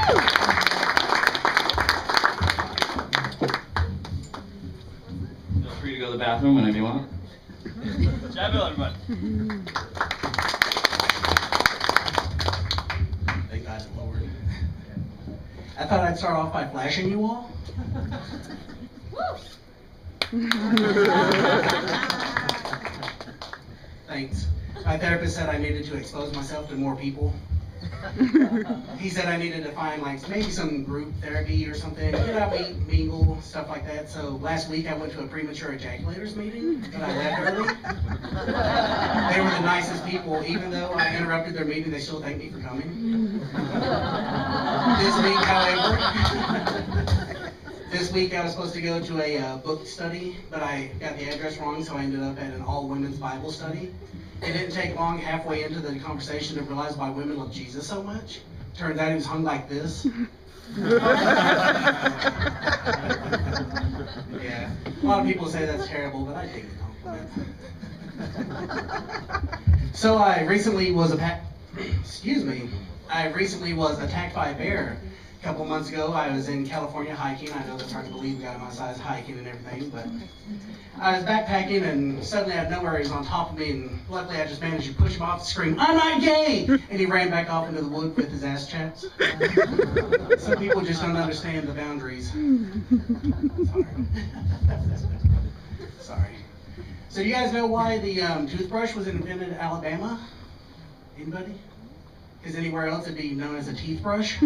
Feel free to go to the bathroom whenever you want. Jab it, everybody. Thank God, Lord. I thought I'd start off by flashing you all. Thanks. My therapist said I needed to expose myself to more people. He said I needed to find like maybe some group therapy or something, get out, meet, mingle, stuff like that. So last week I went to a premature ejaculators meeting, but I left early. They were the nicest people. Even though I interrupted their meeting, they still thanked me for coming. This week I was supposed to go to a book study, but I got the address wrong, so I ended up at an all-women's Bible study. It didn't take long, halfway into the conversation, to realize why women love Jesus so much. Turns out he was hung like this. Yeah, a lot of people say that's terrible, but I take the compliment. So I recently was attacked by a bear. A couple months ago, I was in California hiking. I know that's hard to believe, a guy my size hiking and everything, but I was backpacking, and suddenly out of nowhere, he was on top of me, and luckily I just managed to push him off and scream, "I'm not gay!" And he ran back off into the wood with his ass chaps. Some people just don't understand the boundaries. Sorry. So you guys know why the toothbrush was invented in Alabama? Anybody? Because anywhere else it'd be known as a teeth brush.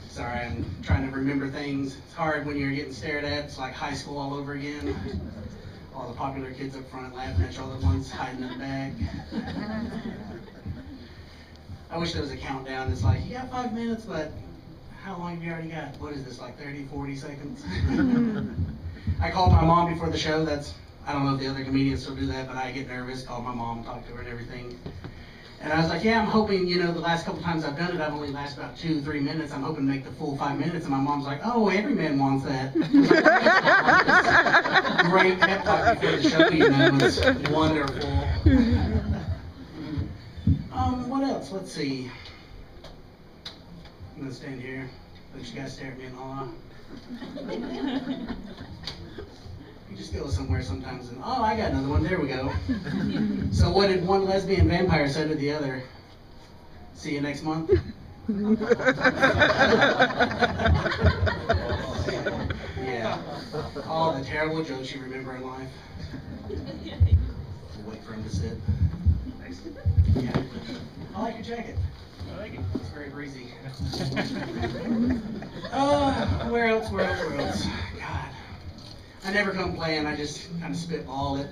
Sorry, I'm trying to remember things. It's hard when you're getting stared at. It's like high school all over again. All the popular kids up front laughing at you all at once, hiding in the back. I wish there was a countdown. It's like, you got 5 minutes, but how long have you already got? What is this, like 30, 40 seconds? I called my mom before the show. I don't know if the other comedians still do that, but I get nervous, call my mom, talk to her and everything. And I was like, yeah, I'm hoping, the last couple times I've done it, I've only lasted about 2-3 minutes. I'm hoping to make the full 5 minutes. And my mom's like, oh, every man wants that. Great pep talk before the show, it's wonderful. What else? Let's see. I'm gonna stand here, let you guys stare at me in awe. You just go somewhere sometimes and, oh, I got another one, there we go. So what did one lesbian vampire say to the other? See you next month? Yeah, all the terrible jokes you remember in life. We'll wait for him to sit. Yeah. I like your jacket. I like it. It's very breezy. Where else? God. I never come playing, I just kind of spitball it.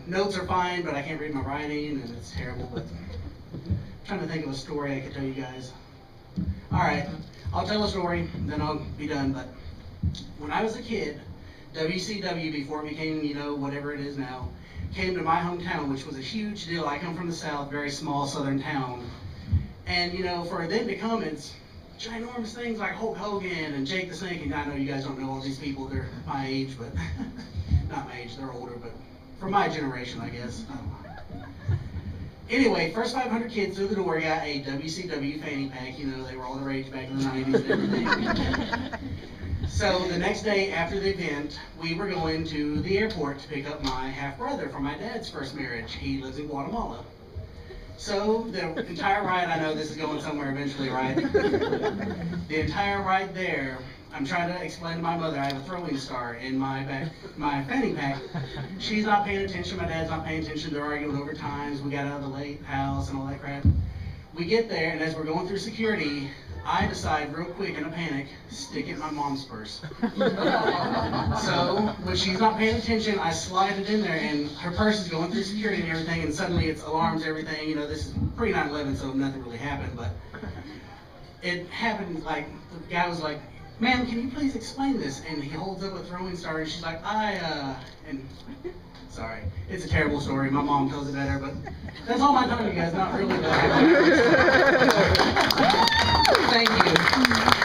Notes are fine, but I can't read my writing, and it's terrible, but I'm trying to think of a story I could tell you guys. All right, I'll tell a story, then I'll be done, but when I was a kid, WCW, before it became, whatever it is now, came to my hometown, which was a huge deal. I come from the South, very small southern town, and, for them to come, it's ginormous things like Hulk Hogan and Jake the Snake, and I know you guys don't know all these people, they're my age, but not my age, they're older, but for my generation, I guess. Anyway, first 500 kids through the door got a WCW fanny pack. They were all the rage back in the 90s and everything. So the next day after the event, we were going to the airport to pick up my half-brother from my dad's first marriage. He lives in Guatemala. So the entire ride, I know this is going somewhere eventually, right? The entire ride there, I'm trying to explain to my mother I have a throwing star in my fanny pack. She's not paying attention, my dad's not paying attention, they're arguing over times, we got out of the late house and all that crap. We get there, and as we're going through security, I decide real quick in a panic, stick it in my mom's purse. So when she's not paying attention, I slide it in there, and her purse is going through security and everything, and suddenly it's alarms, everything. This is pre 9/11, so nothing really happened, but it happened. Like the guy was like, "Ma'am, can you please explain this?" And he holds up a throwing star, and she's like, and sorry, it's a terrible story. My mom tells it better, but that's all my time, you guys. Not really. Thank you.